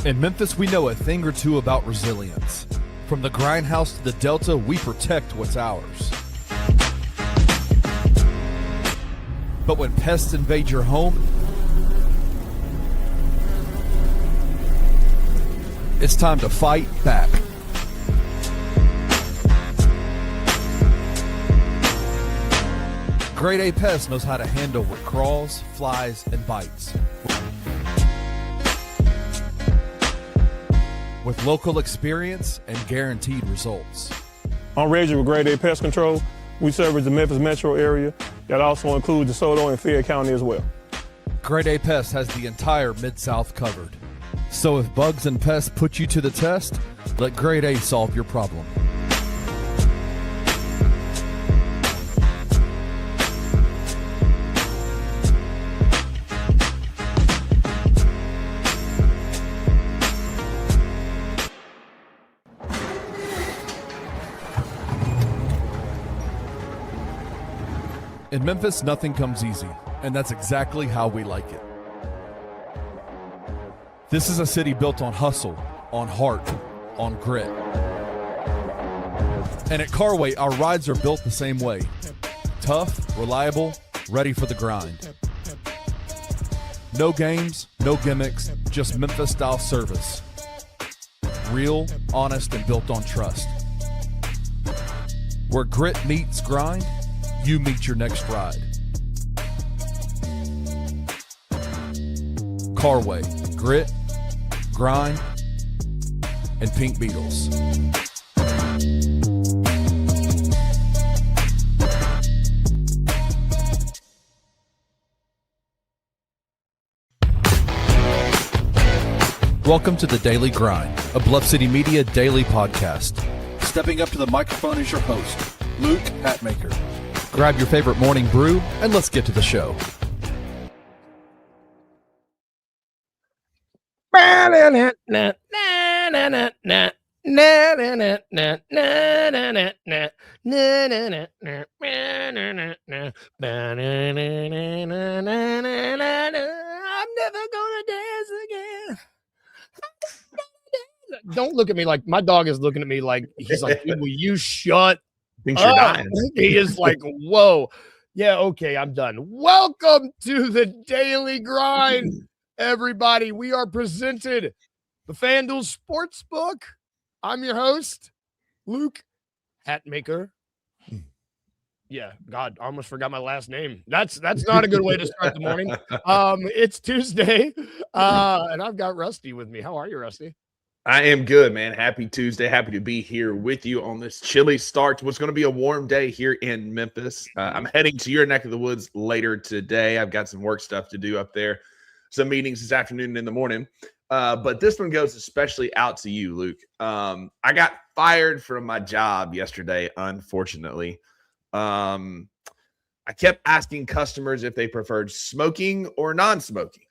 In Memphis, we know a thing or two about resilience. From the grindhouse to the Delta, we protect what's ours. But when pests invade your home, it's time to fight back. Grade A Pest knows how to handle what crawls, flies, and bites. With local experience and guaranteed results. I'm Reggie with Grade A Pest Control. We service the Memphis metro area. That also includes DeSoto and Fayette County as well. Grade A Pest has the entire Mid-South covered. So if bugs and pests put you to the test, let Grade A solve your problem. In Memphis, nothing comes easy, and that's exactly how we like it. This is a city built on hustle, on heart, on grit. And at Carway, our rides are built the same way. Tough, reliable, ready for the grind. No games, no gimmicks, just Memphis-style service. Real, honest, and built on trust. Where grit meets grind, you meet your next ride. Carway, grit, grind, and pink beetles. Welcome to the Daily Grind, a Bluff City Media daily podcast. Stepping up to the microphone is your host, Luke Hatmaker. Grab your favorite morning brew, and let's get to the show. I'm never gonna dance again. Don't look at me like my dog is looking at me like he's like, will you shut Thinks you're dying. He is like, whoa. Yeah, okay, I'm done. Welcome to the Daily Grind, everybody. We are presented the FanDuel Sportsbook. I'm your host, Luke Hatmaker. Yeah, God, I almost forgot my last name. That's not a good way to start the morning. It's Tuesday, and I've got Rusty with me. How are you, Rusty? I am good, man. Happy Tuesday. Happy to be here with you on this chilly start to what's going to be a warm day here in Memphis. I'm heading to your neck of the woods later today. I've got some work stuff to do up there, some meetings this afternoon and in the morning. But this one goes especially out to you, Luke. I got fired from my job yesterday, unfortunately. I kept asking customers if they preferred smoking or non-smoking.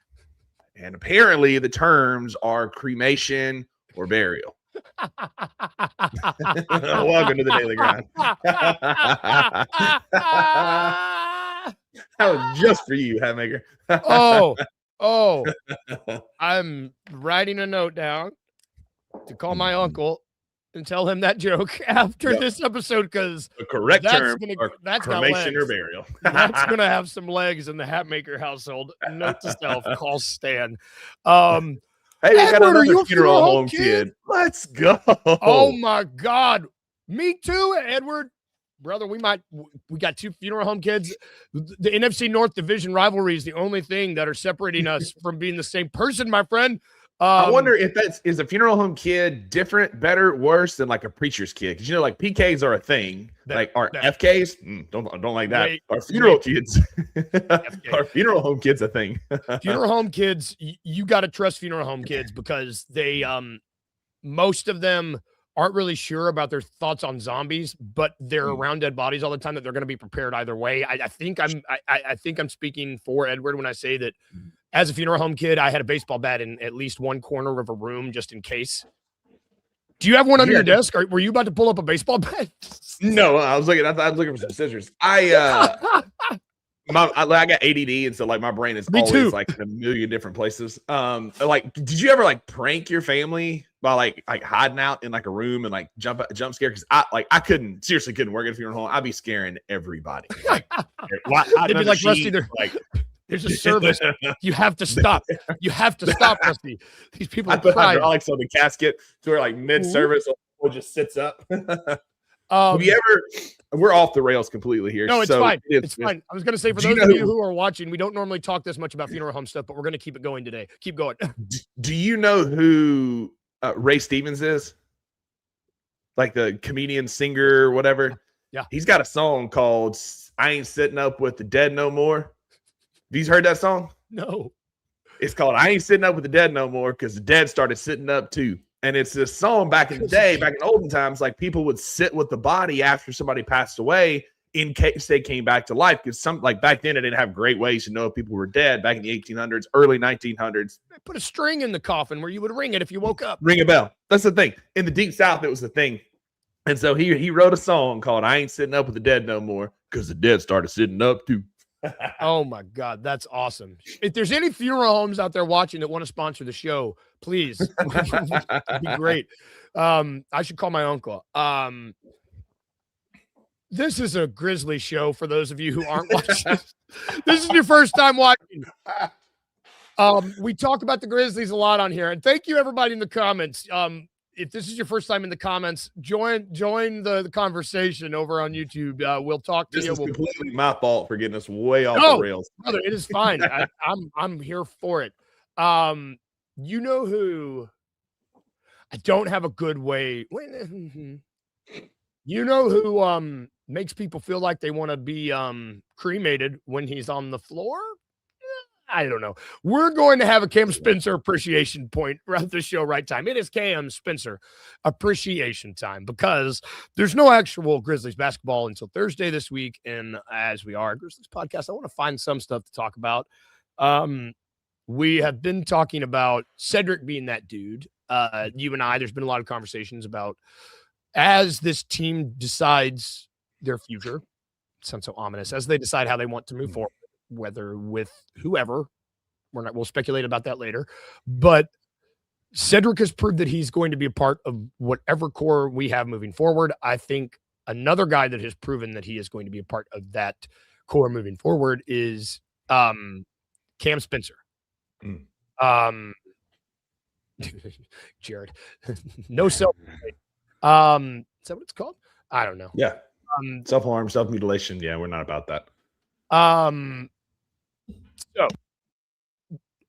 And apparently the terms are cremation or burial. Welcome to the Daily Grind. That was just for you, Hatmaker. Oh, I'm writing a note down to call my uncle and tell him that joke after this episode, because the correct term that's cremation or burial. That's gonna have some legs in the Hatmaker household. Note to self: call Stan. Hey, we Edward, got another are you a funeral home kid. Let's go. Oh my God, me too, Edward. Brother, we got two funeral home kids. The NFC North Division rivalry is the only thing that are separating us from being the same person, my friend. I wonder if is a funeral home kid different, better, worse than like a preacher's kid? Because like PKs are a thing, FKs don't like that. Our funeral kids, our funeral home kids a thing. Funeral home kids, you got to trust funeral home kids because they most of them aren't really sure about their thoughts on zombies, but they're around dead bodies all the time that they're going to be prepared either way. I think I'm speaking for Edward when I say that. As a funeral home kid, I had a baseball bat in at least one corner of a room just in case. Do you have one under your desk? Or were you about to pull up a baseball bat? No, I was looking for some scissors. I got ADD, and so like my brain is Me always too. like in a million different places. Like, did you ever like prank your family by like hiding out in like a room and like jump scare? Because I couldn't work at a funeral home. I'd be scaring everybody. Like, They'd be like, Rusty, there's a service. You have to stop. You have to stop, Rusty. These people I are put crying. hydraulics on the casket to where like mid-service or just sits up. Have you ever? We're off the rails completely here. No, it's so fine. It's fine. I was going to say, for those of you who are watching, we don't normally talk this much about funeral home stuff, but we're going to keep it going today. Keep going. Do you know who Ray Stevens is? Like the comedian, singer, whatever. Yeah. He's got a song called "I Ain't Sitting Up with the Dead No More." Have you heard that song? No. It's called "I Ain't Sitting Up with the Dead No More" because the dead started sitting up too. And it's this song back in the day, back in olden times, like people would sit with the body after somebody passed away in case they came back to life. Because back then, it didn't have great ways to know if people were dead back in the 1800s, early 1900s. They put a string in the coffin where you would ring it if you woke up. Ring a bell. That's the thing. In the Deep South, it was the thing. And so he wrote a song called "I Ain't Sitting Up with the Dead No More" because the dead started sitting up too. Oh my God, that's awesome. If there's any funeral homes out there watching that want to sponsor the show, please. It'd be great. I should call my uncle. This is a Grizzly show for those of you who aren't watching. This is your first time watching. We talk about the Grizzlies a lot on here, and thank you everybody in the comments. If this is your first time in the comments, join the conversation over on YouTube. We'll talk to you. This is completely my fault for getting us way off the rails. Brother, it is fine. I'm here for it. You know who? I don't have a good way. You know who makes people feel like they want to be cremated when he's on the floor? I don't know. We're going to have a Cam Spencer appreciation point throughout the show right time. It is Cam Spencer appreciation time because there's no actual Grizzlies basketball until Thursday this week. And as we are a Grizzlies podcast, I want to find some stuff to talk about. We have been talking about Cedric being that dude. You and I, there's been a lot of conversations about as this team decides their future. It sounds so ominous. As they decide how they want to move forward, whether with whoever, we'll speculate about that later, but Cedric has proved that he's going to be a part of whatever core we have moving forward. I think another guy that has proven that he is going to be a part of that core moving forward is Cam Spencer. Jared, no self. Is that what it's called? I don't know. Yeah. Self-harm, self-mutilation. Yeah, we're not about that. So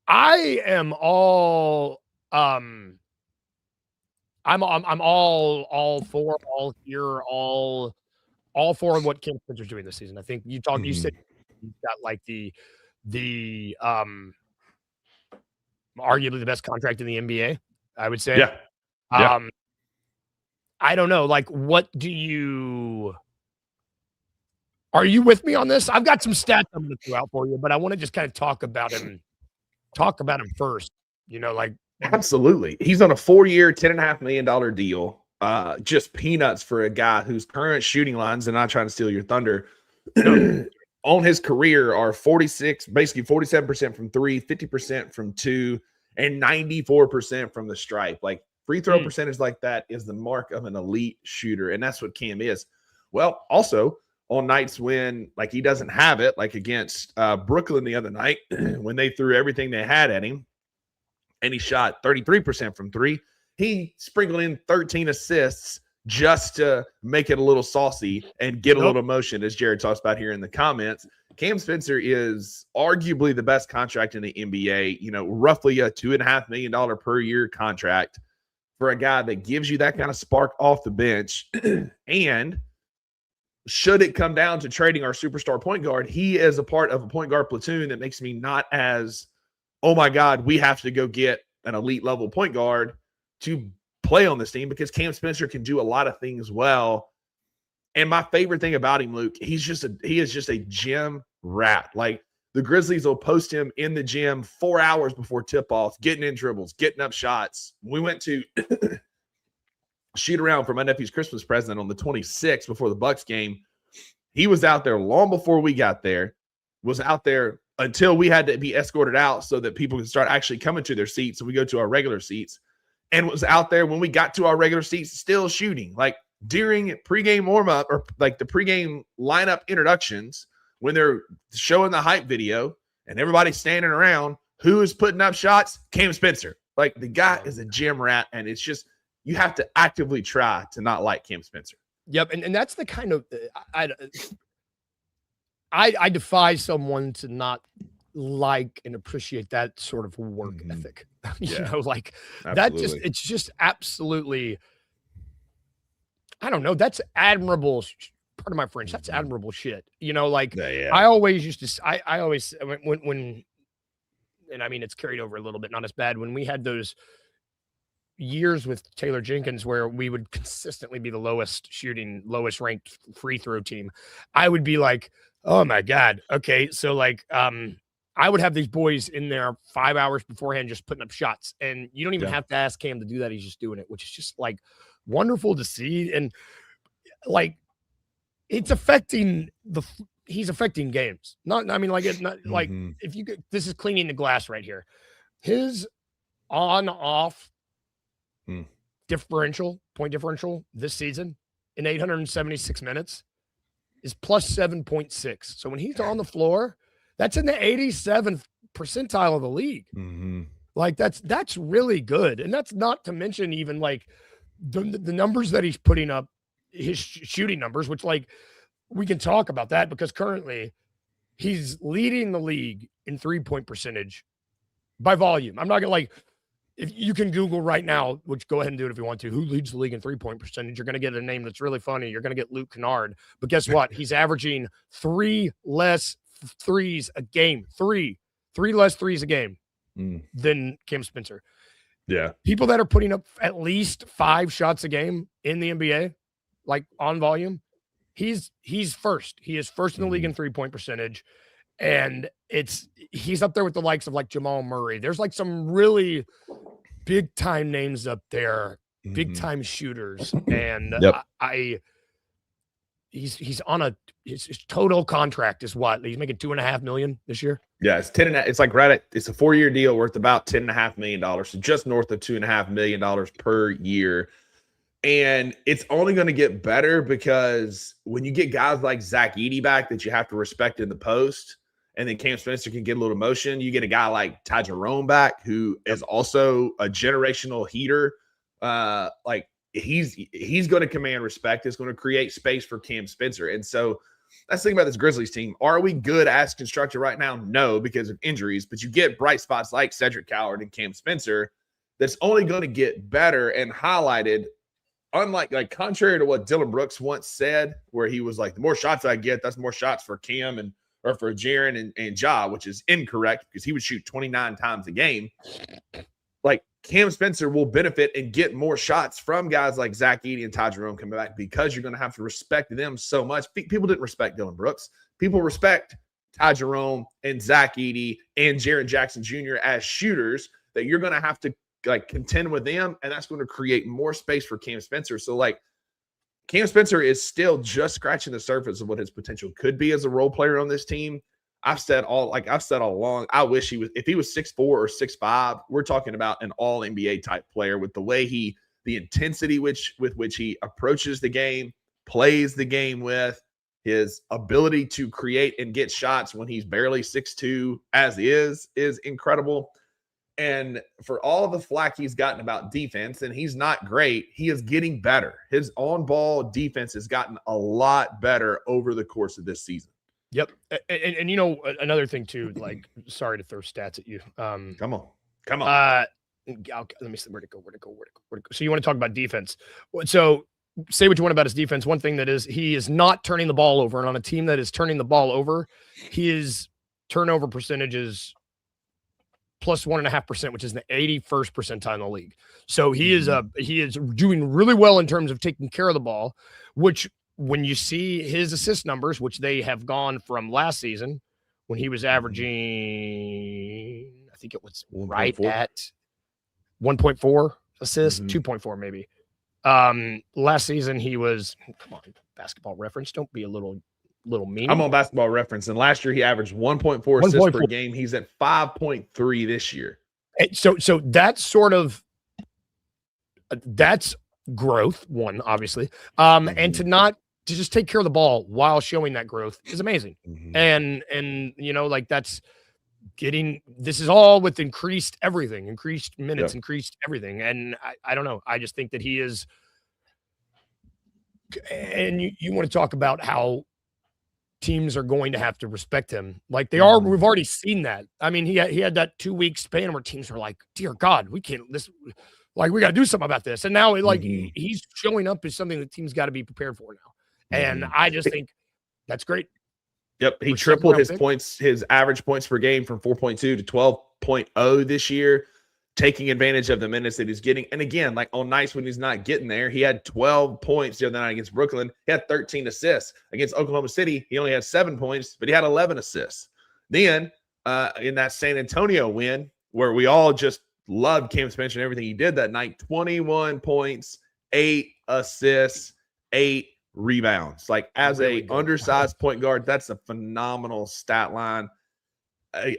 I am all I'm all for, all here, all for what Cam Spencer's doing this season. I think you said he's got like the arguably the best contract in the NBA, I would say. Yeah. I don't know. Like, are you with me on this? I've got some stats I'm going to throw out for you, but I want to just kind of talk about him first. You know, like absolutely. He's on a 4-year, $10.5 million deal. Just peanuts for a guy whose current shooting lines, and not trying to steal your thunder, on his career are 47% from 3, 50% from 2, and 94% from the stripe. Like free throw percentage like that is the mark of an elite shooter, and that's what Cam is. Well, also on nights when like he doesn't have it, like against Brooklyn the other night when they threw everything they had at him and he shot 33% from 3, he sprinkled in 13 assists just to make it a little saucy and get a little motion, as Jared talks about here in the comments. Cam Spencer is arguably the best contract in the NBA, you know, roughly a $2.5 million per year contract for a guy that gives you that kind of spark off the bench. And should it come down to trading our superstar point guard, he is a part of a point guard platoon that makes me not as, oh my God, we have to go get an elite level point guard to play on this team, because Cam Spencer can do a lot of things well. And my favorite thing about him, Luke, he is just a gym rat. Like the Grizzlies will post him in the gym 4 hours before tip-off, getting in dribbles, getting up shots. We went to shoot around for my nephew's Christmas present on the 26th before the Bucks game. He was out there long before we got there, was out there until we had to be escorted out so that people could start actually coming to their seats. So we go to our regular seats, and was out there when we got to our regular seats still shooting. Like during pregame warm-up or like the pregame lineup introductions, when they're showing the hype video and everybody's standing around, who is putting up shots? Cam Spencer. Like the guy is a gym rat, and it's just you have to actively try to not like Cam Spencer. Yep, and that's the kind of I defy someone to not like and appreciate that sort of work ethic. You know, like absolutely. it's just absolutely, I don't know, that's admirable. Pardon my French, that's admirable shit. You know, like I always used to, I always, when, and I mean, it's carried over a little bit, not as bad. When we had those years with Taylor Jenkins where we would consistently be the lowest ranked free throw team, I would be like, oh my God. Okay. So like, I would have these boys in there 5 hours beforehand, just putting up shots, and you don't even have to ask Cam to do that. He's just doing it, which is just like wonderful to see. And like, it's affecting he's affecting games. Not, I mean, like it's not like if you could, this is cleaning the glass right here. His on-off point differential this season in 876 minutes is plus 7.6. So when he's on the floor, that's in the 87th percentile of the league. Like that's really good. And that's not to mention even like the numbers that he's putting up, his shooting numbers, which like we can talk about that because currently he's leading the league in 3-point percentage by volume. I'm not gonna like, if you can Google right now, which go ahead and do it if you want to, who leads the league in 3-point percentage, you're going to get a name that's really funny. You're going to get Luke Kennard. But guess what? He's averaging 3 less threes a game. Three less threes a game than Cam Spencer. Yeah. People that are putting up at least 5 shots a game in the NBA, like on volume, he's first. He is first in the league in 3-point percentage. And he's up there with the likes of like Jamal Murray. There's like some really big time names up there, big time shooters. And he's on his total contract is what? He's making $2.5 million this year. Yeah, it's 10 and it's like it's a 4-year deal worth about $10.5 million. So just north of $2.5 million per year. And it's only going to get better because when you get guys like Zach Edey back that you have to respect in the post, and then Cam Spencer can get a little motion, you get a guy like Ty Jerome back, who is also a generational heater. Like he's going to command respect. It's going to create space for Cam Spencer. And so that's the thing about this Grizzlies team. Are we good as constructed right now? No, because of injuries. But you get bright spots like Cedric Coward and Cam Spencer that's only going to get better and highlighted. Unlike, like, contrary to what Dylan Brooks once said, where he was like, the more shots I get, that's more shots for Cam or for Jaren and Ja, which is incorrect because he would shoot 29 times a game. Like, Cam Spencer will benefit and get more shots from guys like Zach Edey and Ty Jerome coming back because you're going to have to respect them so much. People didn't respect Dylan Brooks. People respect Ty Jerome and Zach Edey and Jaren Jackson Jr. as shooters that you're going to have to like contend with them, and that's going to create more space for Cam Spencer. So like Cam Spencer is still just scratching the surface of what his potential could be as a role player on this team. I've said all along, I wish if he was 6'4" or 6'5", we're talking about an all NBA type player with the way the intensity with which he approaches the game, plays the game with, his ability to create and get shots when he's barely 6'2" as is incredible. And for all the flack he's gotten about defense, and he's not great, he is getting better. His on-ball defense has gotten a lot better over the course of this season. Yep. And you know, another thing too, like, sorry to throw stats at you. Come on. Let me see. Where'd it go? So you want to talk about defense. So say what you want about his defense. One thing that is, he is not turning the ball over. And on a team that is turning the ball over, his turnover percentage is plus 1.5%, which is the 81st percentile in the league. So he is doing really well in terms of taking care of the ball, which when you see his assist numbers, which they have gone from last season when he was averaging, I think it was 1. right 4. At 1.4 assists, 2.4 maybe. Last season he was, come on, Basketball Reference, don't be a little little meaning. I'm on Basketball Reference, and last year he averaged 1.4 assists per game. He's at 5.3 this year. So that's sort of that's growth, one, obviously. And to just take care of the ball while showing that growth is amazing. And like this is all with increased everything, increased minutes, increased everything. And I don't know. I just think that he is. And you want to talk about how teams are going to have to respect him like they are. We've already seen that. I mean, he had that 2-week span where teams are like, dear God, we can't we got to do something about this. And now he's showing up as something that teams got to be prepared for now. And I just think that's great. Yep. He tripled his points, his average points per game from 4.2 to 12.0 this year, taking advantage of the minutes that he's getting. And again, like on nights when he's not getting there, he had 12 points the other night against Brooklyn. He had 13 assists. Against Oklahoma City, he only had 7 points, but he had 11 assists. Then in that San Antonio win, where we all just loved Cam Spencer and everything he did that night, 21 points, 8 assists, 8 rebounds. Like as a undersized point guard, that's a phenomenal stat line.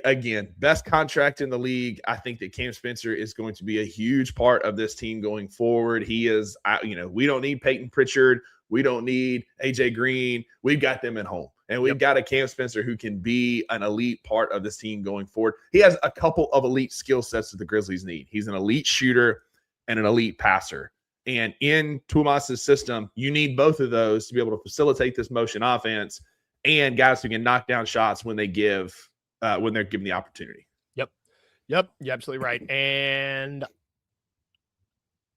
Again, best contract in the league. I think that Cam Spencer is going to be a huge part of this team going forward. He is, we don't need Peyton Pritchard. We don't need AJ Green. We've got them at home. And we've got a Cam Spencer who can be an elite part of this team going forward. He has a couple of elite skill sets that the Grizzlies need. He's an elite shooter and an elite passer. And in Tomas's system, you need both of those to be able to facilitate this motion offense and guys who can knock down shots when they're given the opportunity. Yep. You're absolutely right. And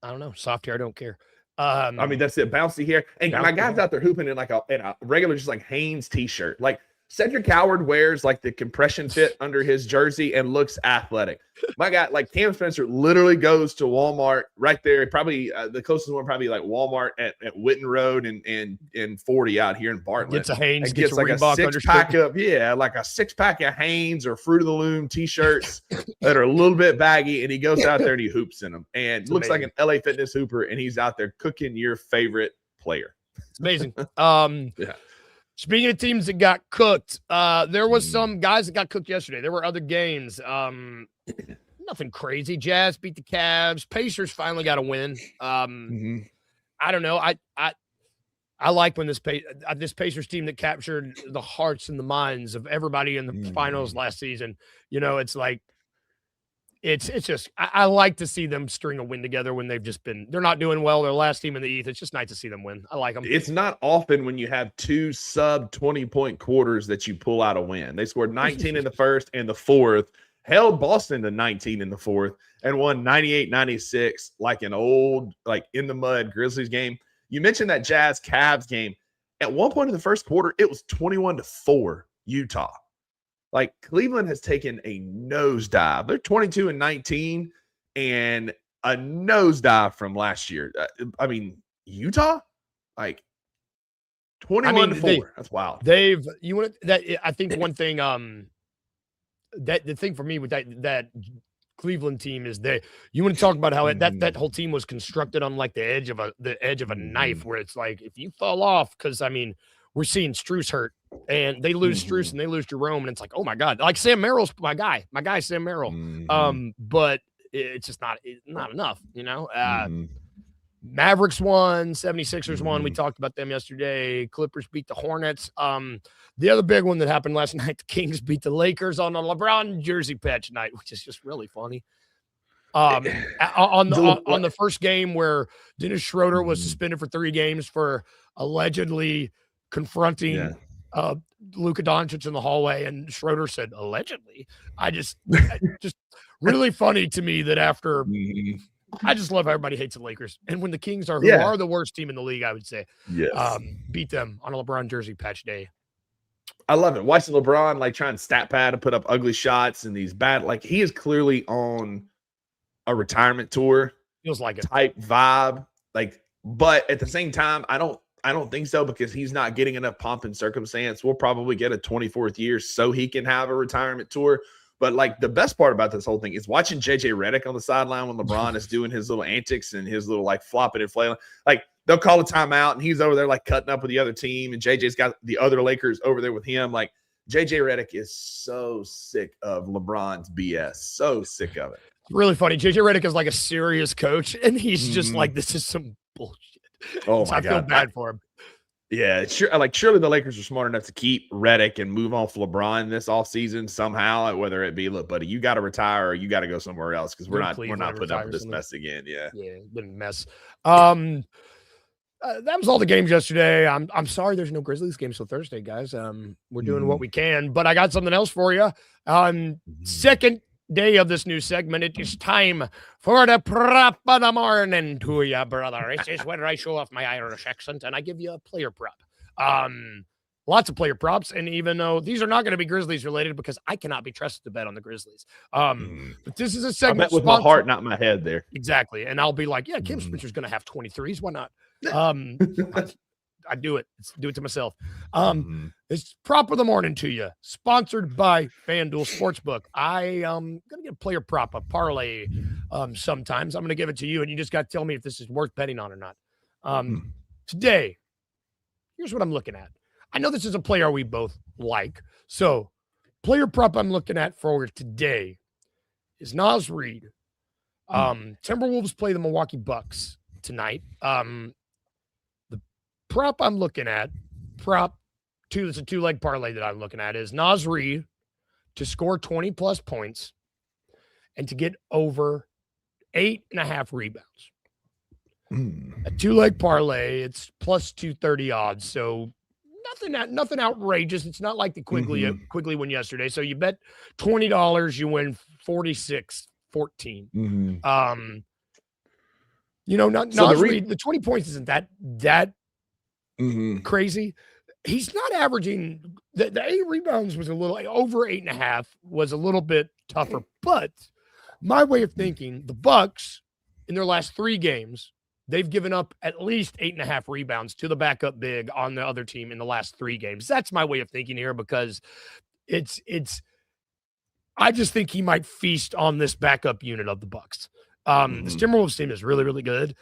I don't know, soft hair, I don't care. I mean, that's it. Bouncy hair. And my guy's out there hooping in a regular, just like Hanes t-shirt. Like Cedric Howard wears like the compression fit under his jersey and looks athletic. My guy, like Cam Spencer, literally goes to Walmart right there. Probably the closest one, probably like Walmart at Witten Road and 40 out here in Bartlett. Gets a Hanes, gets like a 6-pack of like a 6-pack of Hanes or Fruit of the Loom t-shirts that are a little bit baggy, and he goes out there and he hoops in them and looks like an LA Fitness hooper, and he's out there cooking your favorite player. It's amazing. Yeah. Speaking of teams that got cooked, there was some guys that got cooked yesterday. There were other games. Nothing crazy. Jazz beat the Cavs. Pacers finally got a win. I don't know. I like when this Pacers team that captured the hearts and the minds of everybody in the finals last season. It's like it's just I like to see them string a win together when they're not doing well. They're last team in the East. It's just nice to see them win. I like them. It's not often when you have 2 sub 20-point quarters that you pull out a win. They scored 19 in the first and the fourth, held Boston to 19 in the fourth, and won 98-96 like an old, like in the mud Grizzlies game. You mentioned that Jazz Cavs game. At one point in the first quarter, it was 21-4 Utah. Like Cleveland has taken a nosedive. They're 22-19 and a nosedive from last year. I mean, Utah, like 21-4. That's wild. I think one thing, that the thing for me with that Cleveland team is you want to talk about how that whole team was constructed on like the edge of a knife, where it's like, if you fall off, because I mean, we're seeing Strus hurt, and they lose Strus and they lose Jerome, and it's like, oh my God, like Sam Merrill's my guy Sam Merrill. But it's just not enough, Mavericks won, 76ers won. We talked about them yesterday. Clippers beat the Hornets. The other big one that happened last night, the Kings beat the Lakers on a LeBron jersey patch night, which is just really funny. On the first game where Dennis Schroeder was suspended for 3 games for allegedly confronting Luka Doncic in the hallway, and Schroeder said allegedly. Just really funny to me that after I just love how everybody hates the Lakers, and when the Kings are the worst team in the league, I would say, beat them on a LeBron jersey patch day. I love it. Watching LeBron like trying to stat pad and put up ugly shots and these bad, like he is clearly on a retirement tour. Feels like it type vibe. Like, but at the same time, I don't think so, because he's not getting enough pomp and circumstance. We'll probably get a 24th year so he can have a retirement tour. But like the best part about this whole thing is watching JJ Redick on the sideline when LeBron is doing his little antics and his little like flopping and flailing. Like they'll call a timeout, and he's over there like cutting up with the other team, and JJ's got the other Lakers over there with him. Like JJ Redick is so sick of LeBron's BS, so sick of it. Really funny. JJ Redick is like a serious coach, and he's just like, this is some bullshit. Oh So my I feel God. bad for him. Yeah, sure. Like surely the Lakers are smart enough to keep Redick and move off LeBron this all season somehow. Whether it be, look, buddy, you got to retire or you got to go somewhere else because we're not putting up with this mess again. Yeah, it's been a mess. That was all the games yesterday. I'm sorry there's no Grizzlies games till Thursday, guys. We're doing what we can, but I got something else for you. Second day of this new segment, it is time for the prop of the morning to you, brother. This is where I show off my Irish accent and I give you a player prop. Lots of player props, and even though these are not going to be Grizzlies related because I cannot be trusted to bet on the Grizzlies. But this is a segment. I bet with my heart, not my head there. Exactly. And I'll be like, yeah, Kim Spencer's going to have 23s. Why not? I do it. Do it to myself. It's prop of the morning to you, sponsored by FanDuel Sportsbook. I gonna get a player prop, a parlay. Sometimes I'm gonna give it to you, and you just got to tell me if this is worth betting on or not. Today, here's what I'm looking at. I know this is a player we both like, so player prop I'm looking at for today is Naz Reid. Timberwolves play the Milwaukee Bucks tonight. Prop I'm looking at, prop two, it's a two-leg parlay that I'm looking at, is Naz Reid to score 20-plus points and to get over 8.5 rebounds. A two-leg parlay, it's plus 230 odds, so nothing outrageous. It's not like the Quigley one yesterday. So you bet $20, you win 46-14. Naz Reid, the 20 points isn't that crazy. He's not averaging the 8 rebounds was a little over 8.5 was a little bit tougher, but my way of thinking, the Bucks in their last 3 games, they've given up at least 8.5 rebounds to the backup big on the other team in the last 3 games. That's my way of thinking here because I just think he might feast on this backup unit of the Bucks. This Timberwolves team is really, really good.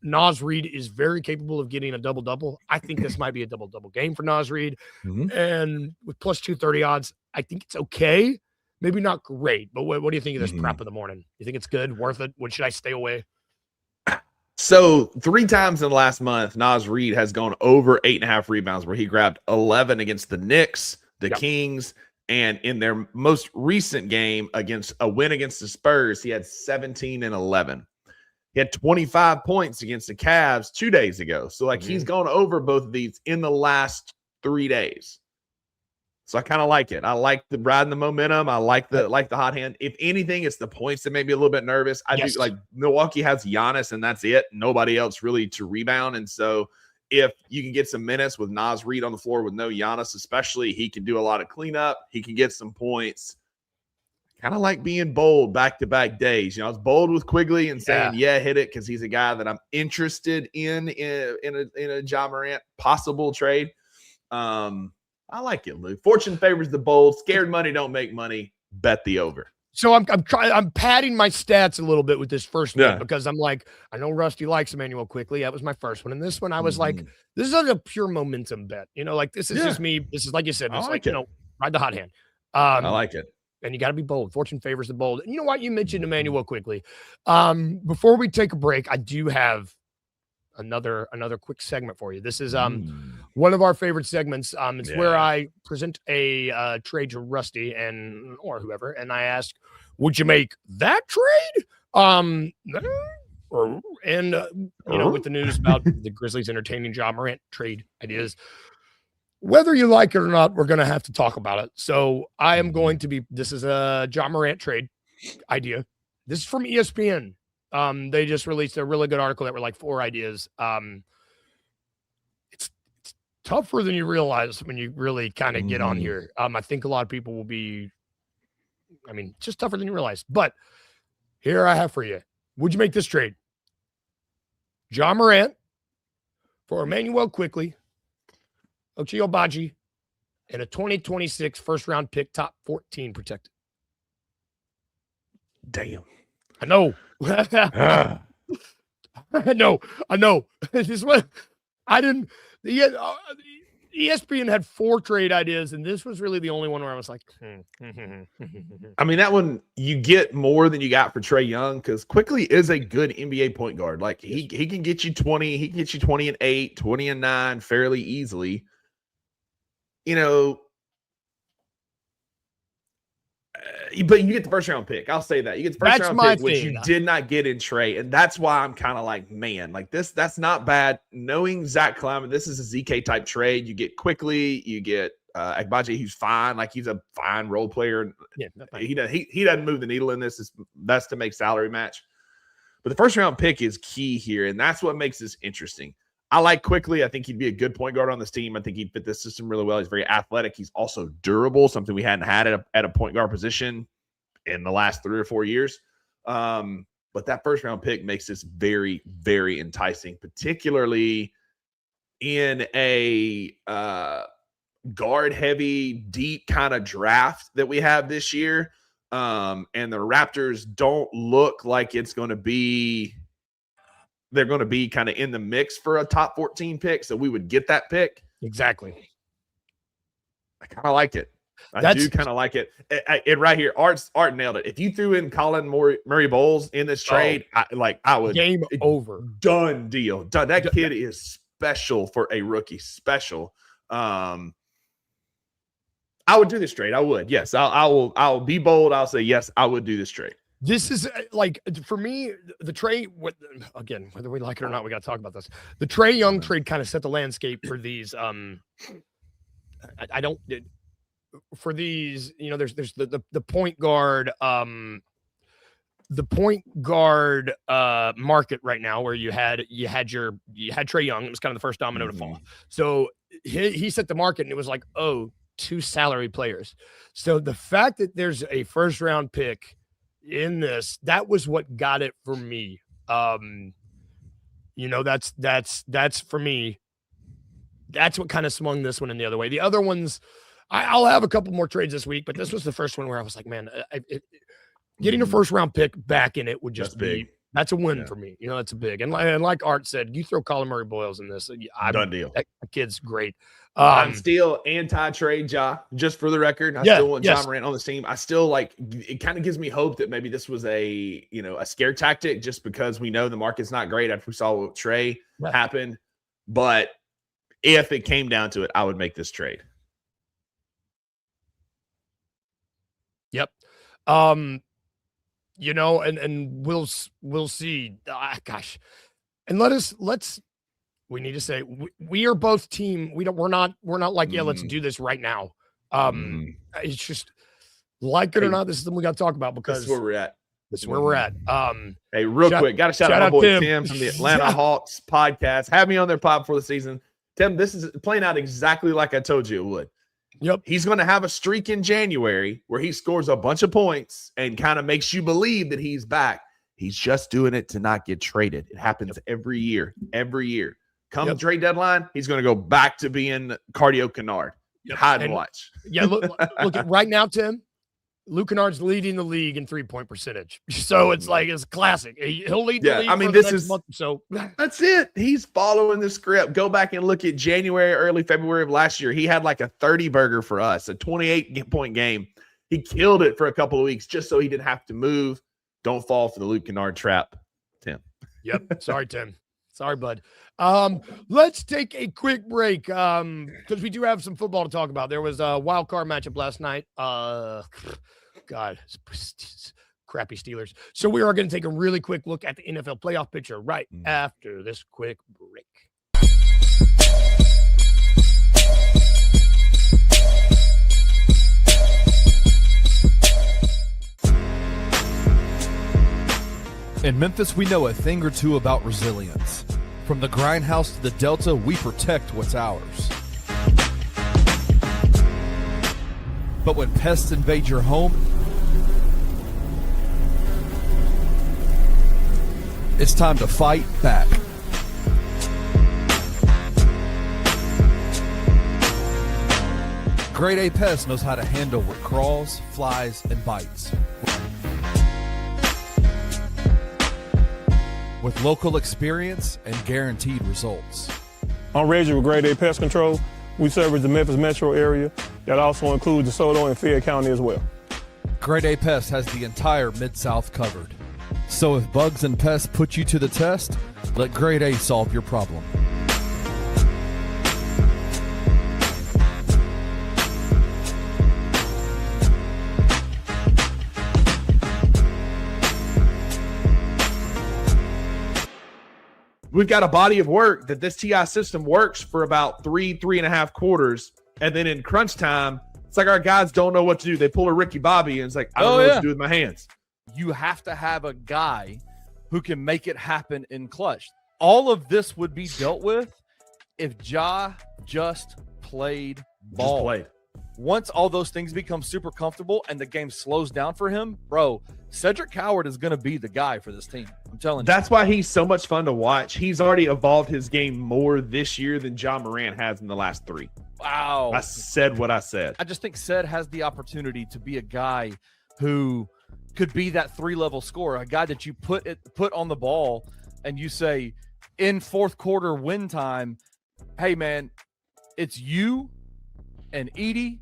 Naz Reid is very capable of getting a double-double. I think this might be a double-double game for Naz Reid. And with plus 230 odds, I think it's okay. Maybe not great, but what do you think of this prop of the morning? You think it's good, worth it? What should I stay away? So 3 times in the last month, Naz Reid has gone over 8.5 rebounds where he grabbed 11 against the Knicks, the Kings, and in their most recent game against a win against the Spurs, he had 17 and 11. He had 25 points against the Cavs 2 days ago. So he's gone over both of these in the last 3 days. So I kind of like it. I like the riding the momentum. I like the hot hand. If anything, it's the points that make me a little bit nervous. I do like Milwaukee has Giannis and that's it. Nobody else really to rebound. And so if you can get some minutes with Naz Reid on the floor with no Giannis, especially, he can do a lot of cleanup. He can get some points. Kind of like being bold back-to-back days. I was bold with Quigley and saying, hit it, because he's a guy that I'm interested in a Ja Morant possible trade. I like it, Lou. Fortune favors the bold. Scared money don't make money. Bet the over. So I'm padding my stats a little bit with this first one because I'm like, I know Rusty likes Emmanuel Quickly. That was my first one. And this one, I was like, this is like a pure momentum bet. This is just me. This is like you said, it's like, ride the hot hand. I like it. And you got to be bold. Fortune favors the bold. And you know what? You mentioned Emmanuel Quickly. Before we take a break, I do have another quick segment for you. This is one of our favorite segments. It's where I present a trade to Rusty or whoever, and I ask, would you make that trade? With the news about the Grizzlies entertaining Ja Morant trade ideas. Whether you like it or not, we're going to have to talk about it. So I am going to be, this is a Ja Morant trade idea. This is from ESPN. They just released a really good article that were like 4 ideas. It's tougher than you realize when you really kind of get on here. I think a lot of people will be, just tougher than you realize. But here I have for you. Would you make this trade? Ja Morant for Emmanuel Quickly, Ochai Agbaji, and a 2026 first-round pick, top 14 protected. Damn. I know. I know. This one, I didn't. ESPN had 4 trade ideas, and this was really the only one where I was like, I mean, that one you get more than you got for Trae Young because Quickly is a good NBA point guard. Like he can get you 20, he can get you 20 and 8, 20 and 9 fairly easily. You know, but you get the first round pick. I'll say that. You get the first round pick, which you did not get in Trae. And that's why I'm kind of like, man, like that's not bad. Knowing Zach Kleiman, this is a ZK type trade. You get Quickly, you get Agbaji, who's fine. Like he's a fine role player. Yeah, he doesn't move the needle in this. That's to make salary match. But the first round pick is key here. And that's what makes this interesting. I like Quickly. I think he'd be a good point guard on this team. I think he'd fit this system really well. He's very athletic. He's also durable, something we hadn't had at a point guard position in the last 3 or 4 years. But that first round pick makes this very, very enticing, particularly in a guard heavy, deep kind of draft that we have this year. And the Raptors don't look like it's going to be – they're going to be kind of in the mix for a top 14 pick. So we would get that pick. Exactly. I kind of like it. I do kind of like it. It right here. Art nailed it. If you threw in Colin Murray Bowles in this trade, I would. Game over. Done deal. Done. That kid is special for a rookie. Special. I would do this trade. I would. Yes. I'll be bold. I'll say, yes, I would do this trade. This is like, for me, the trade, again, whether we like it or not, we got to talk about this. The Trae Young trade kind of set the landscape for these. For these, you know, there's the point guard, market right now where you had Trae Young. It was kind of the first domino to fall. So he set the market, and it was like, 2 salary players. So the fact that there's a first round pick in this, that was what got it for me. You know, that's for me. That's what kind of swung this one in the other way. The other ones, I'll have a couple more trades this week, but this was the first one where I was like, man, getting a first round pick back in it would just be, that's a win for me. You know, that's a big, and like Art said, you throw Colin Murray Boyles in this, done deal. That kid's great. I'm still anti-trade Ja, just for the record. I still want Ja Morant on the team. I still like, it kind of gives me hope that maybe this was a scare tactic just because we know the market's not great after we saw what Trae happened. But if it came down to it, I would make this trade. Yep. You know, and we'll see. Gosh. And we need to say we are both team. We're not like, let's do this right now. It's just, like it or not, this is something we got to talk about because this is where we're at. Hey, real quick, got to shout out my boy Tim from the Atlanta Hawks podcast. Have me on their pod before the season. Tim, this is playing out exactly like I told you it would. Yep. He's going to have a streak in January where he scores a bunch of points and kind of makes you believe that he's back. He's just doing it to not get traded. It happens every year. Come trade deadline, he's going to go back to being Cardio Kennard. Hide and watch. Yeah, look at right now, Tim. Luke Kennard's leading the league in 3-point percentage. So it's like, it's classic. He'll lead the league for the next month or so. That's it. He's following the script. Go back and look at January, early February of last year. He had like a 30-burger for us, a 28-point game. He killed it for a couple of weeks just so he didn't have to move. Don't fall for the Luke Kennard trap, Tim. Yep. Sorry, Tim. Sorry, bud. Let's take a quick break because we do have some football to talk about. There was a wild card matchup last night. God, crappy Steelers. So we are going to take a really quick look at the NFL playoff picture right after this quick break. In Memphis, we know a thing or two about resilience. From the grindhouse to the Delta, we protect what's ours. But when pests invade your home, it's time to fight back. Grade A Pest knows how to handle what crawls, flies, and bites. with local experience and guaranteed results. I'm Reggie with Grade A Pest Control. We service the Memphis metro area. That also includes DeSoto and Fayette County as well. Grade A Pest has the entire Mid-South covered. So if bugs and pests put you to the test, let Grade A solve your problem. We've got a body of work that this TI system works for about 3.5 quarters. And then in crunch time, it's like our guys don't know what to do. They pull a Ricky Bobby and it's like, I don't know what to do with my hands. You have to have a guy who can make it happen in clutch. All of this would be dealt with if Ja just played ball. Just played. Once all those things become super comfortable and the game slows down for him, bro, Cedric Coward is going to be the guy for this team. I'm telling you. That's why he's so much fun to watch. He's already evolved his game more this year than John Moran has in the last 3. Wow. I said what I said. I just think Ced has the opportunity to be a guy who could be that 3-level scorer, a guy that you put on the ball and you say in fourth quarter win time, hey, man, it's you and Edie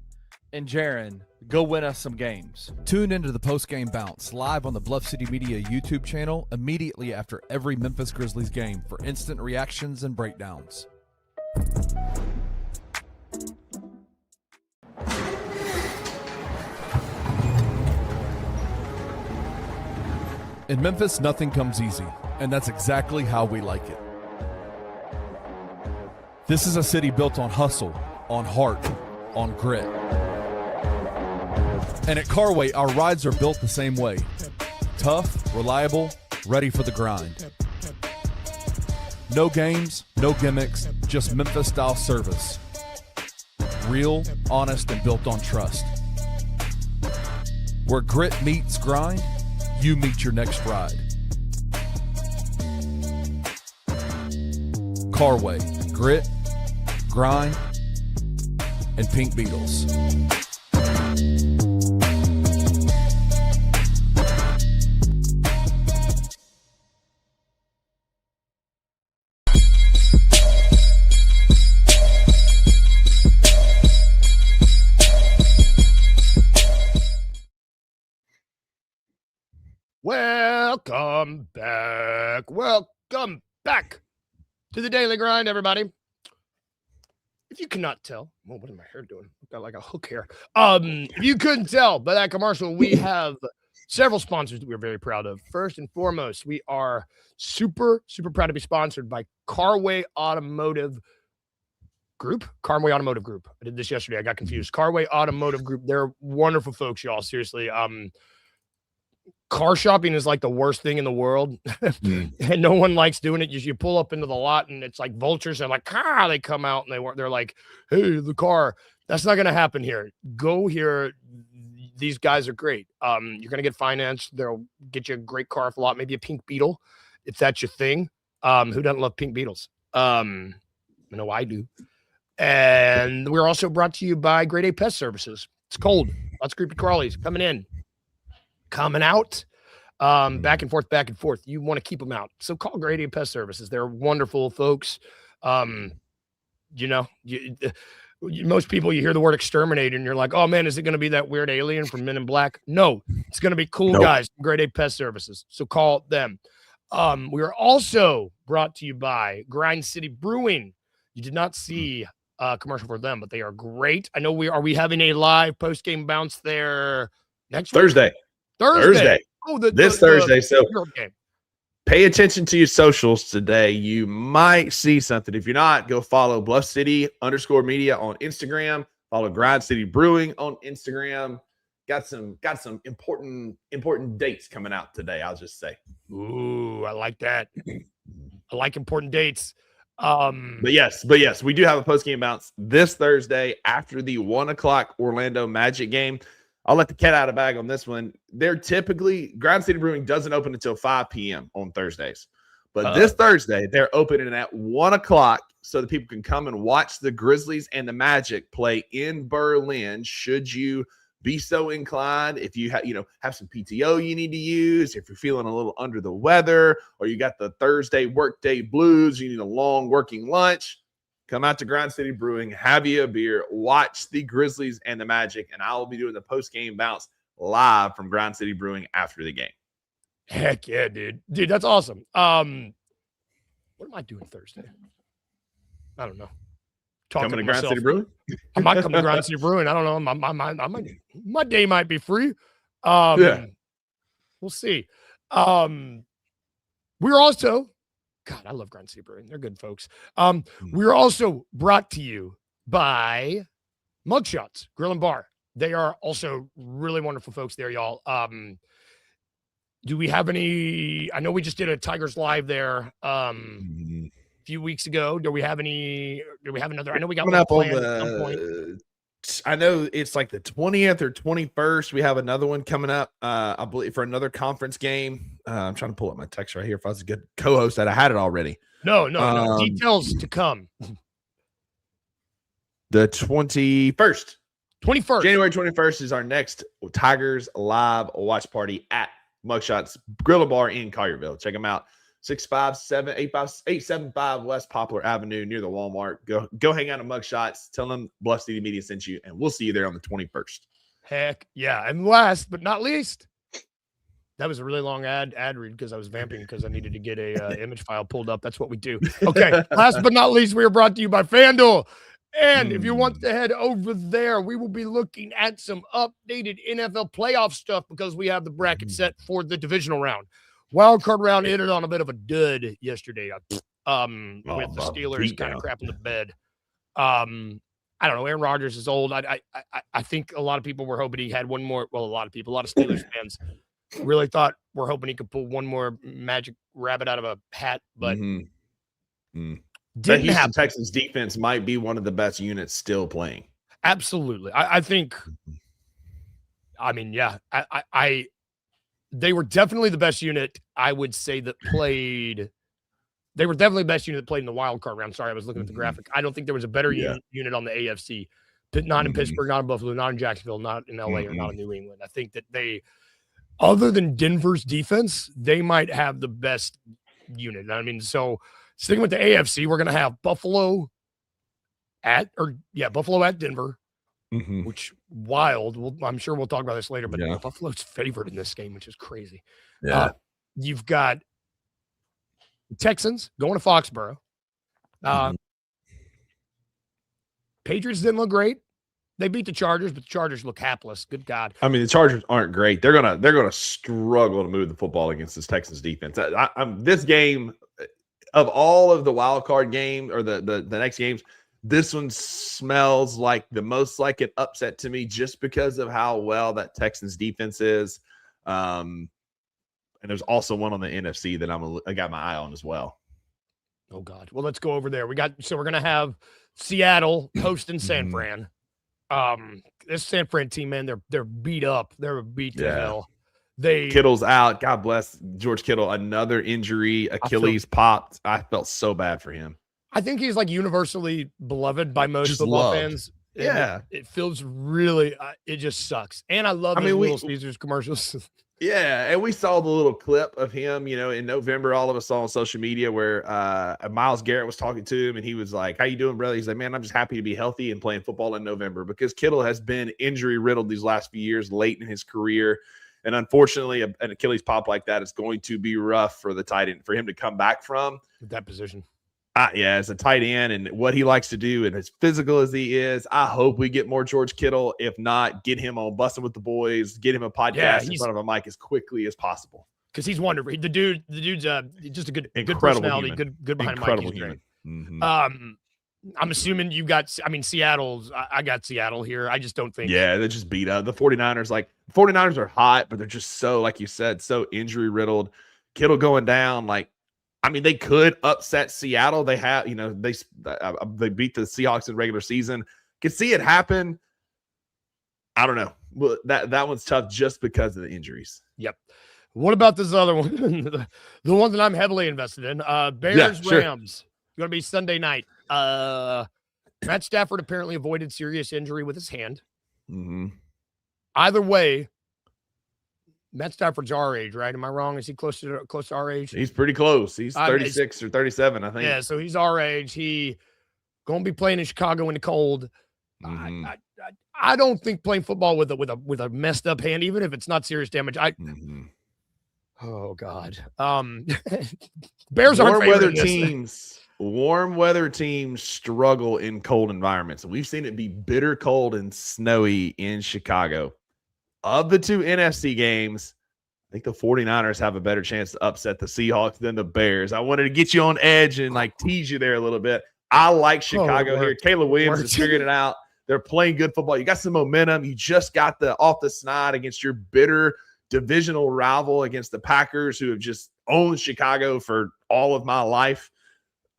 and Jaron, go win us some games. Tune into the post-game bounce live on the Bluff City Media YouTube channel immediately after every Memphis Grizzlies game for instant reactions and breakdowns. In Memphis, nothing comes easy, and that's exactly how we like it. This is a city built on hustle, on heart, on grit. And at Carway, our rides are built the same way. Tough, reliable, ready for the grind. No games, no gimmicks, just Memphis-style service. Real, honest, and built on trust. Where grit meets grind, you meet your next ride. Carway, grit, grind, and Pink Beetles. Welcome back. Welcome back to the Daily Grind, everybody. If you cannot tell, well, what is my hair doing? I've got like a hook hair. If you couldn't tell by that commercial, we have several sponsors that we're very proud of. First and foremost, we are super proud to be sponsored by Carway Automotive Group. Carway Automotive Group. I did this yesterday. I got confused. Carway Automotive Group. They're wonderful folks, y'all. Seriously. Car shopping is like the worst thing in the world. And no one likes doing it. You pull up into the lot and it's like vultures. And like, they come out and they're like, hey, the car. That's not going to happen here. Go here. These guys are great. You're going to get financed. They'll get you a great car off a lot, maybe a pink Beetle, if that's your thing. Who doesn't love pink Beetles? I know I do. And we're also brought to you by Grade A Pest Services. It's cold. Lots of creepy crawlies coming in. Coming out, back and forth. You want to keep them out. So call Grady Pest Services. They're wonderful folks. Most people, you hear the word exterminator and you're like, oh man, is it going to be that weird alien from Men in Black? No, it's going to be cool guys from Grade A Pest Services. So call them. We are also brought to you by Grind City Brewing. You did not see a commercial for them, but they are great. I know are we having a live post-game bounce there next Thursday. week? Thursday. Oh, this Thursday. So pay attention to your socials today. You might see something. If you're not, go follow Bluff City _media on Instagram. Follow Grind City Brewing on Instagram. Got some important dates coming out today, I'll just say. Ooh, I like that. I like important dates. But yes, we do have a post-game bounce this Thursday after the 1:00 Orlando Magic game. I'll let the cat out of the bag on this one. They're typically, Grind City Brewing doesn't open until 5 p.m. on Thursdays. But this Thursday, they're opening at 1:00 so that people can come and watch the Grizzlies and the Magic play in Berlin should you be so inclined, if you have some PTO you need to use, if you're feeling a little under the weather, or you got the Thursday workday blues, you need a long working lunch, come out to Grind City Brewing, have you a beer, watch the Grizzlies and the Magic, and I will be doing the post-game bounce live from Grind City Brewing after the game. Heck yeah, dude. Dude, that's awesome. What am I doing Thursday? I don't know. Coming to Grind City Brewing? I might come to Grind City Brewing. I don't know. My day might be free. Yeah. We'll see. We're also, God, I love Grind City Brewing. They're good folks. We're also brought to you by Mugshots Grill and Bar. They are also really wonderful folks there, y'all. Do we have any? I know we just did a Tigers Live there a few weeks ago. Do we have another? I know we got one up on planned at some point. I know it's like the 20th or 21st. We have another one coming up, I believe, for another conference game. I'm trying to pull up my text right here. If I was a good co-host, that I had it already. No. Details to come. The 21st. January 21st is our next Tigers Live watch party at Mugshots Grill and Bar in Collierville. Check them out. 875 West Poplar Avenue near the Walmart. Go hang out at Mugshots. Tell them Bluff City Media sent you, and we'll see you there on the 21st. Heck yeah. And last but not least, that was a really long ad read because I was vamping because I needed to get a image file pulled up. That's what we do. Okay. Last but not least, we are brought to you by FanDuel. And if you want to head over there, we will be looking at some updated NFL playoff stuff because we have the bracket set for the divisional round. Wild card round ended on a bit of a dud yesterday with the Steelers kind of crapping the bed. I don't know. Aaron Rodgers is old. I think a lot of people were hoping he had one more. Well, a lot of Steelers fans really thought we're hoping he could pull one more magic rabbit out of a hat, but the Houston Texans defense might be one of the best units still playing. Absolutely. I think, they were definitely the best unit, I would say, that played. They were definitely the best unit that played in the wild card round. Sorry, I was looking at the graphic. I don't think there was a better unit on the AFC. Not in Pittsburgh, not in Buffalo, not in Jacksonville, not in LA, or not in New England. I think that they, other than Denver's defense, they might have the best unit. So sticking with the AFC, we're going to have Buffalo at Denver. Which wild. I'm sure we'll talk about this later, but Buffalo's favored in this game, which is crazy. Yeah. You've got Texans going to Foxborough. Patriots didn't look great. They beat the Chargers, but the Chargers look hapless. Good God. The Chargers aren't great. They're gonna struggle to move the football against this Texans defense. This game, of all of the wild card game or the next games, this one smells like the most like an upset to me just because of how well that Texans defense is. And there's also one on the NFC that I got my eye on as well. Oh God. Well, let's go over there. We're going to have Seattle hosting San Fran. This San Fran team, man, they're beat up. They're beat to hell. Kittle's out. God bless George Kittle. Another injury. Achilles popped. I felt so bad for him. I think he's like universally beloved by most football fans. Yeah. It feels really, it just sucks. And I love the Little Caesars commercials. Yeah. And we saw the little clip of him, in November, all of us saw on social media where Myles Garrett was talking to him and he was like, "How you doing, brother?" He's like, "Man, I'm just happy to be healthy and playing football in November," because Kittle has been injury riddled these last few years late in his career. And unfortunately, an Achilles pop like that is going to be rough for the tight end, for him to come back from that position. As a tight end and what he likes to do and as physical as he is, I hope we get more George Kittle. If not, get him on Busting with the Boys, get him a podcast in front of a mic as quickly as possible. Because he's wonderful. The dude's just a good personality, human. good behind Incredible the mic. Human. I'm assuming you got, Seattle's, I got Seattle here. I just don't think. Yeah, they just beat up. The 49ers are hot, but they're just so, like you said, so injury riddled. Kittle going down, they could upset Seattle. They have, they beat the Seahawks in regular season. Could see it happen. I don't know. Well, that one's tough just because of the injuries. Yep. What about this other one? the one that I'm heavily invested in. Bears Rams. Going to be Sunday night. Matt Stafford apparently avoided serious injury with his hand. Either way, Matt Stafford's our age, right? Am I wrong? Is he close to our age? He's pretty close. He's 36 or 37, I think. Yeah, so he's our age. He going to be playing in Chicago in the cold. Mm-hmm. I don't think playing football with a messed up hand, even if it's not serious damage. Oh God. Bears aren't warm weather teams struggle in cold environments. We've seen it be bitter cold and snowy in Chicago. Of the two NFC games, I think the 49ers have a better chance to upset the Seahawks than the Bears. I wanted to get you on edge and tease you there a little bit. I like Chicago here. Caleb Williams is figuring it out. They're playing good football. You got some momentum. You just got off the snide against your bitter divisional rival against the Packers, who have just owned Chicago for all of my life.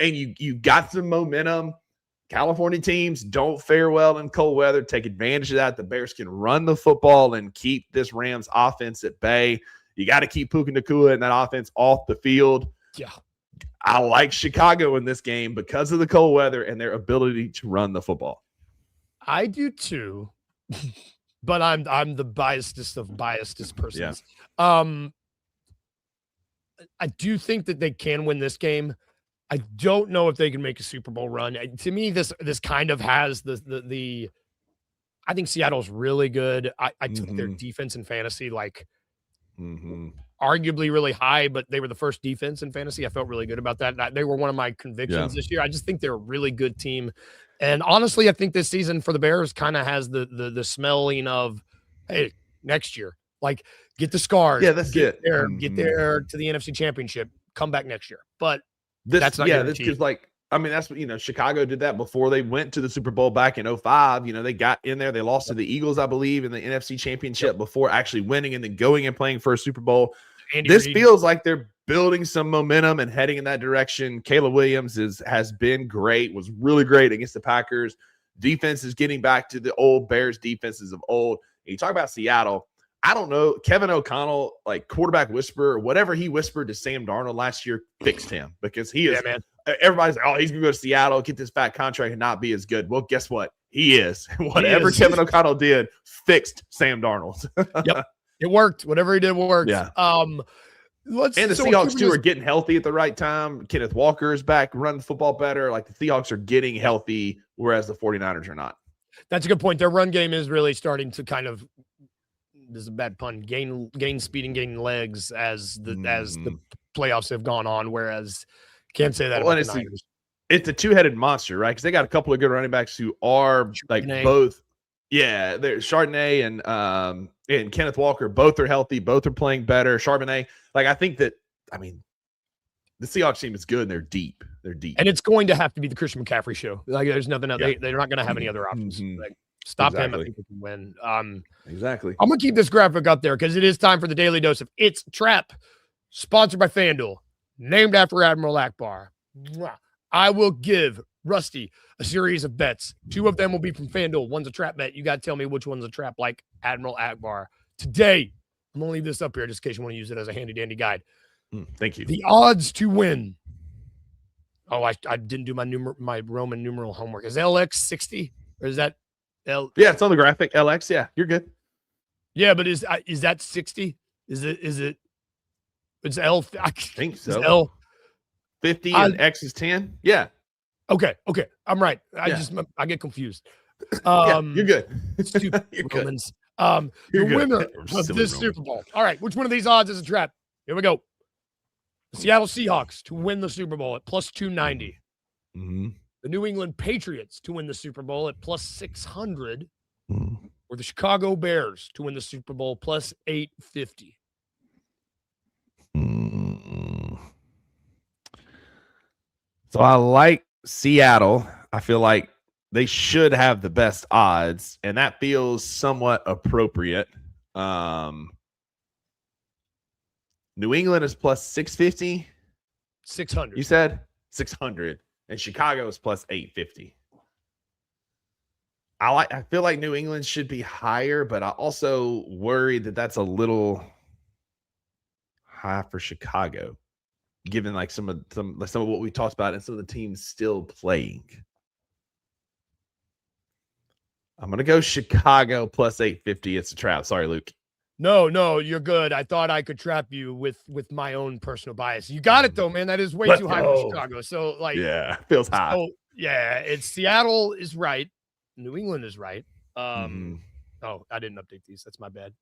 And you got some momentum. California teams don't fare well in cold weather. Take advantage of that. The Bears can run the football and keep this Rams offense at bay. You got to keep Puka Nacua and that offense off the field. Yeah. I like Chicago in this game because of the cold weather and their ability to run the football. I do too, but I'm the biasedest of biasedest persons. Yeah. I do think that they can win this game. I don't know if they can make a Super Bowl run. To me, this kind of has the I think Seattle's really good. I took their defense in fantasy arguably really high, but they were the first defense in fantasy. I felt really good about that. They were one of my convictions this year. I just think they're a really good team. And honestly, I think this season for the Bears kind of has the smelling of, hey, next year, get the scars. Yeah, that's get there, get there to the NFC Championship, come back next year. But that's not guaranteed. This because that's what, Chicago did that before they went to the Super Bowl back in 2005. They got in there. They lost to the Eagles, I believe, in the NFC Championship before actually winning and then going and playing for a Super Bowl. This feels like they're building some momentum and heading in that direction. Caleb Williams has been great, was really great against the Packers. Defense is getting back to the old Bears defenses of old. And you talk about Seattle. I don't know. Kevin O'Connell, quarterback whisperer, whatever he whispered to Sam Darnold last year, fixed him because he is. Yeah, man. Everybody's like, he's going to go to Seattle, get this fat contract and not be as good. Well, guess what? He is. Whatever Kevin O'Connell did fixed Sam Darnold. Yep. It worked. Whatever he did worked. Yeah. And the Seahawks, too, are getting healthy at the right time. Kenneth Walker is back, running the football better. The Seahawks are getting healthy, whereas the 49ers are not. That's a good point. Their run game is really starting to kind of, this is a bad pun, gain speed and gain legs as the playoffs have gone on, whereas can't say that about the Niners. It's a two-headed monster, right? Because they got a couple of good running backs who are both. Yeah, they're Chardonnay and Kenneth Walker. Both are healthy. Both are playing better. Charbonnet, I think that, the Seahawks team is good and they're deep. They're deep. And it's going to have to be the Christian McCaffrey show. There's nothing else. Yeah. They're not going to have any other options. Stop him. I think we can win. Exactly. I'm going to keep this graphic up there because it is time for the Daily Dose of It's Trap, sponsored by FanDuel, named after Admiral Akbar. I will give Rusty a series of bets. 2 of them will be from FanDuel. One's a trap bet. You got to tell me which one's a trap, like Admiral Akbar. Today, I'm going to leave this up here just in case you want to use it as a handy-dandy guide. Thank you. The odds to win. Oh, I didn't do my Roman numeral homework. Is LX 60? Or is that L? Yeah, it's on the graphic. LX, yeah, you're good. Yeah, but is that 60? Is it? It's L. I think so. It's L 50 and X is 10. Yeah. Okay. I'm right. I get confused. You're good. Stupid you're Romans. Good. The You're winner good. of this Super Bowl. All right, which one of these odds is a trap? Here we go. The Seattle Seahawks to win the Super Bowl at plus 290. The New England Patriots to win the Super Bowl at plus 600. Or the Chicago Bears to win the Super Bowl plus 850. So I like Seattle. I feel like they should have the best odds, and that feels somewhat appropriate. New England is plus 650. 600. You said 600, and Chicago is plus 850. I feel like New England should be higher, but I also worry that that's a little high for Chicago, given some of what we talked about and some of the teams still playing. I'm going to go Chicago plus 850. It's a trap. Sorry, Luke. No, you're good. I thought I could trap you with my own personal bias. You got it though, man. That is way Let's too high go. for Chicago. So like, Yeah, feels high. so yeah, it's Seattle is right. New England is right. Oh, I didn't update these. That's my bad.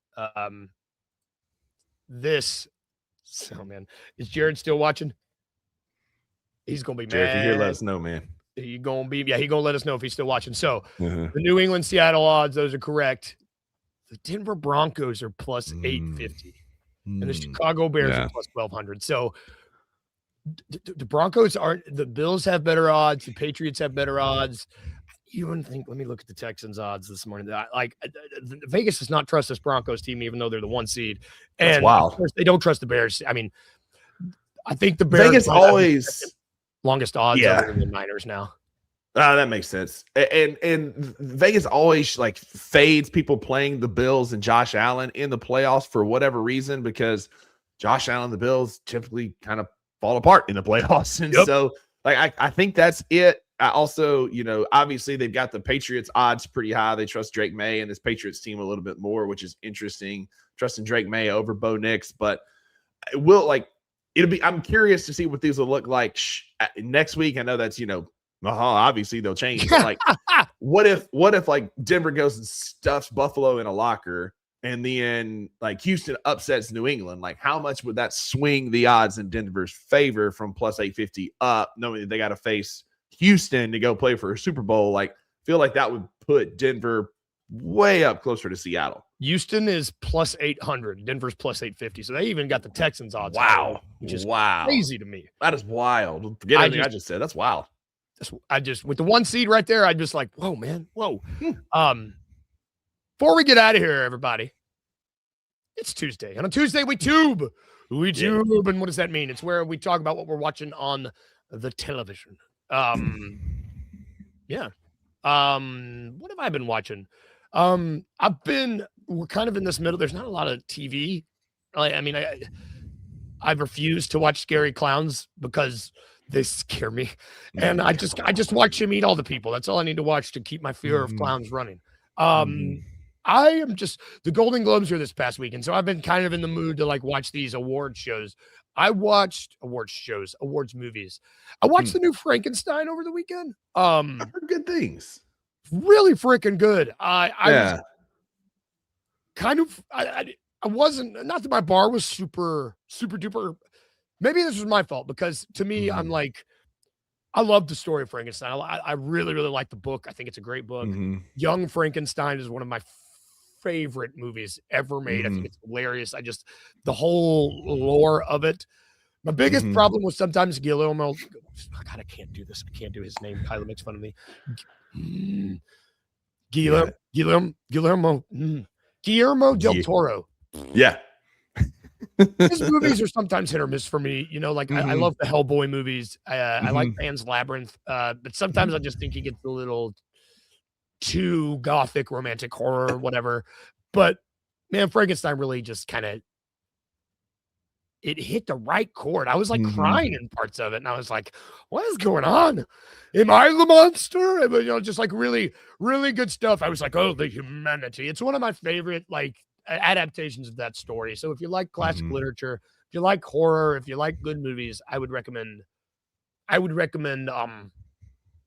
Man, is Jared still watching? He's gonna be Jared, mad. if you're here, let us know, man. He gonna let us know if he's still watching. So the New England Seattle odds, those are correct. The Denver Broncos are plus 850, and the Chicago Bears are plus 1200. So the Broncos aren't. The Bills have better odds. The Patriots have better odds. You wouldn't think. Let me look at the Texans' odds this morning. Vegas does not trust this Broncos team, even though they're the 1 seed. And that's wild. Of course, they don't trust the Bears. I mean, I think the Bears Vegas always longest odds other than the Niners now. That makes sense. And Vegas always like fades people playing the Bills and Josh Allen in the playoffs for whatever reason, because Josh Allen and the Bills typically kind of fall apart in the playoffs. And so like I think that's it. I also, obviously they've got the Patriots odds pretty high. They trust Drake May and this Patriots team a little bit more, which is interesting. Trusting Drake May over Bo Nix, but I'm curious to see what these will look like next week. I know that's, obviously they'll change. But like, what if like Denver goes and stuffs Buffalo in a locker, and then like Houston upsets New England? Like, how much would that swing the odds in Denver's favor from plus 850 up, knowing that they got to face Houston to go play for a Super Bowl? Like, feel like that would put Denver way up closer to Seattle. Houston is plus 800. Denver's plus 850. So they even got the Texans odds. Wow. Which is crazy to me. That is wild. Forget everything I just said. That's wild. With the 1 seed right there, I'm just like, whoa, man. Whoa. Before we get out of here, everybody, it's Tuesday. And on Tuesday, we tube. We tube. And what does that mean? It's where we talk about what we're watching on the television. What have I been watching? We're kind of in this middle. There's not a lot of TV. I've refused to watch Scary Clowns because they scare me. And I just watch him eat all the people. That's all I need to watch to keep my fear of clowns running. I am just, the Golden Globes were this past weekend, so I've been kind of in the mood to like watch these award shows. I watched awards movies. I watched the new Frankenstein over the weekend. I heard good things. Really freaking good. I wasn't, not that my bar was super duper. Maybe this was my fault, because to me, I'm like, I love the story of Frankenstein. I really, really like the book. I think it's a great book. Young Frankenstein is one of my favorite movies ever made. I think it's hilarious. The whole lore of it. My biggest problem was sometimes Guillermo. God, I can't do this. I can't do his name. Kyla makes fun of me. Guillermo del Toro. Yeah. His movies are sometimes hit or miss for me. I love the Hellboy movies. I like Pan's Labyrinth. But sometimes I just think he gets a little too gothic, romantic horror, whatever. But man, Frankenstein really just kind of, it hit the right chord. I was like crying in parts of it. And I was like, what is going on? Am I the monster? Just like really, really good stuff. I was like, oh, the humanity. It's one of my favorite, like, adaptations of that story. So if you like classic literature, if you like horror, if you like good movies, I would recommend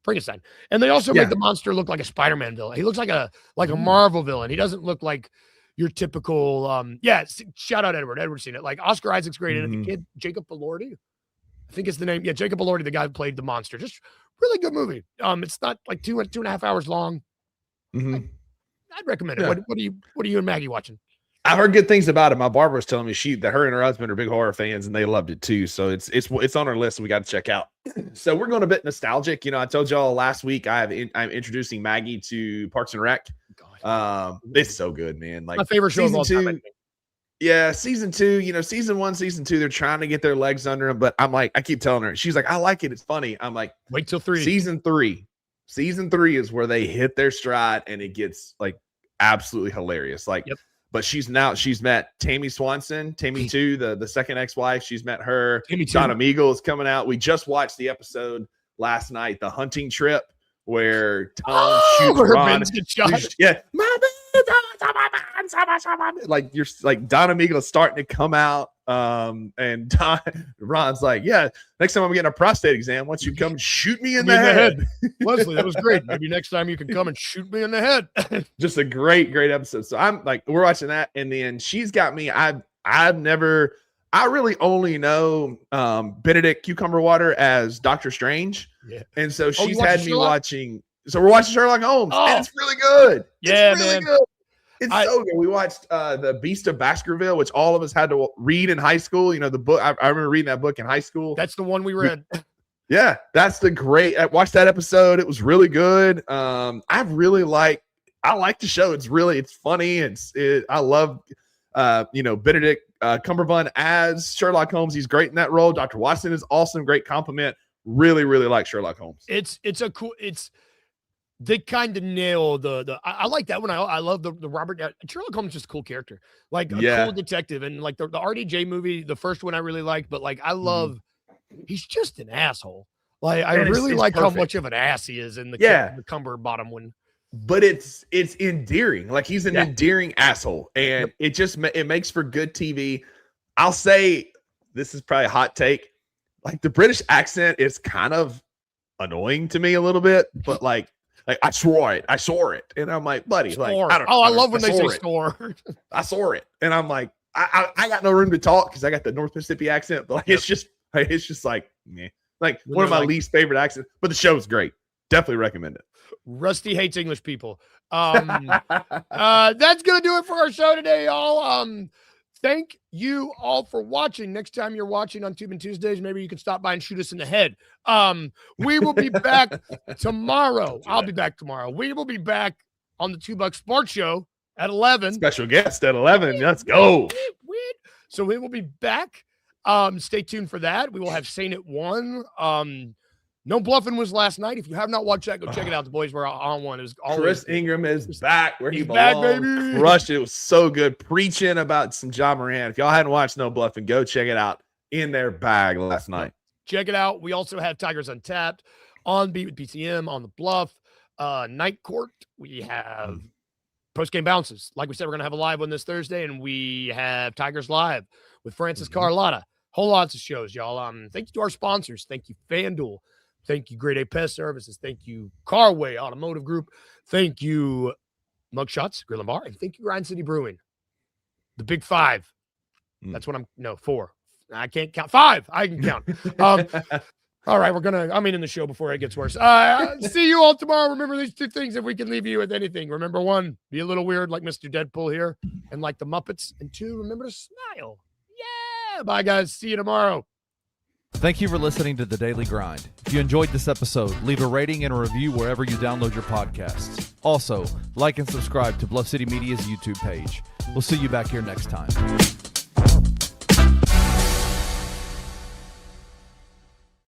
Frankenstein. And they also make the monster look like a Spider-Man villain. He looks like a Marvel villain. He doesn't look like your typical shout out Edward. Edward's seen it. Like Oscar Isaac's great in it. The kid, Jacob Elordi, I think is the name. Yeah, Jacob Elordi, the guy who played the monster. Just really good movie. It's not like two and a half hours long. I'd recommend it. What are you and Maggie watching? I heard good things about it. My barber was telling me that her and her husband are big horror fans, and they loved it too. So it's on our list, and we got to check out. So we're going a bit nostalgic. I told y'all last week I'm introducing Maggie to Parks and Rec. It's so good, man. Like my favorite show of all time. Yeah, season 2. Season 1, season 2. They're trying to get their legs under them, but I'm like, I keep telling her. She's like, I like it. It's funny. I'm like, wait till 3. Season 3 is where they hit their stride, and it gets like absolutely hilarious. Like. Yep. But she's met Tammy Swanson, Tammy 2, the second ex-wife. She's met her. Donna Meagle is coming out. We just watched the episode last night, The Hunting Trip, where Tom shoots where Ron. Vince gets shot. Yeah, like you're like Don Amigo's starting to come out, and Ron's like, yeah, next time I'm getting a prostate exam, why don't you come shoot me in the head? Leslie, that was great. Maybe next time you can come and shoot me in the head. Just a great episode. So I'm like, we're watching that, and then she's got me. I really only know Benedict Cucumber Water as Doctor Strange. Yeah. And so she's had me Sherlock? watching. So we're watching Sherlock Holmes, Oh. and it's really good. Yeah, it's really man. good. It's so good. We watched The Beast of Baskerville, which all of us had to read in high school. You know, the book. I remember reading that book in high school. That's the one we read. Yeah, that's the great. I watched that episode. It was really good. I like the show. It's funny. I love Benedict Cumberbatch as Sherlock Holmes. He's great in that role. Dr. Watson is awesome. Great compliment. Really, really like Sherlock Holmes. They kind of nail I like that one. I love the Robert Sherlock Holmes is just a cool character, like a cool detective, and like the RDJ movie, the first one I really liked, but like I love he's just an asshole. Like I really like perfect. How much of an ass he is in the Cumber bottom one. But it's endearing. Like he's an endearing asshole, and it makes for good TV. I'll say this is probably a hot take. Like the British accent is kind of annoying to me a little bit, but like I saw it, and I'm like, buddy, like I love when they say store. I saw it, and I'm like, I got no room to talk because I got the North Mississippi accent, but like it's just like meh. Like one of my least favorite accents, but the show's great. Definitely recommend it. Rusty hates English people. That's gonna do it for our show today, y'all. Thank you all for watching. Next time you're watching on Tube and Tuesdays, maybe you can stop by and shoot us in the head. We will be back tomorrow. I'll be back tomorrow. We will be back on the $2 Sports Show at 11. Special guest at 11. Let's go. So we will be back. Stay tuned for that. We will have Saint at 1. No Bluffing was last night. If you have not watched that, go check it out. The boys were on one. It was Chris Ingram is back where he belongs. Back, baby. Crushed it. It was so good. Preaching about some John Moran. If y'all hadn't watched No Bluffing, go check it out. In their bag last night. Check it out. We also have Tigers Untapped on Beat with PCM on the Bluff. Night Court. We have post-game bounces. Like we said, we're going to have a live one this Thursday, and we have Tigers Live with Francis Carlotta. Whole lots of shows, y'all. Thank you to our sponsors. Thank you, FanDuel. Thank you, Grade A Pest Services. Thank you, Carway Automotive Group. Thank you, Mugshots Grill and Bar. And thank you, Grind City Brewing. The Big Five. That's what 4. I can't count. 5. I can count. All right, I'm in the show before it gets worse. See you all tomorrow. Remember these 2 things if we can leave you with anything. Remember 1, be a little weird like Mr. Deadpool here and like the Muppets. And 2, remember to smile. Yeah. Bye, guys. See you tomorrow. Thank you for listening to The Daily Grind. If you enjoyed this episode, leave a rating and a review wherever you download your podcasts. Also, like and subscribe to Bluff City Media's YouTube page. We'll see you back here next time.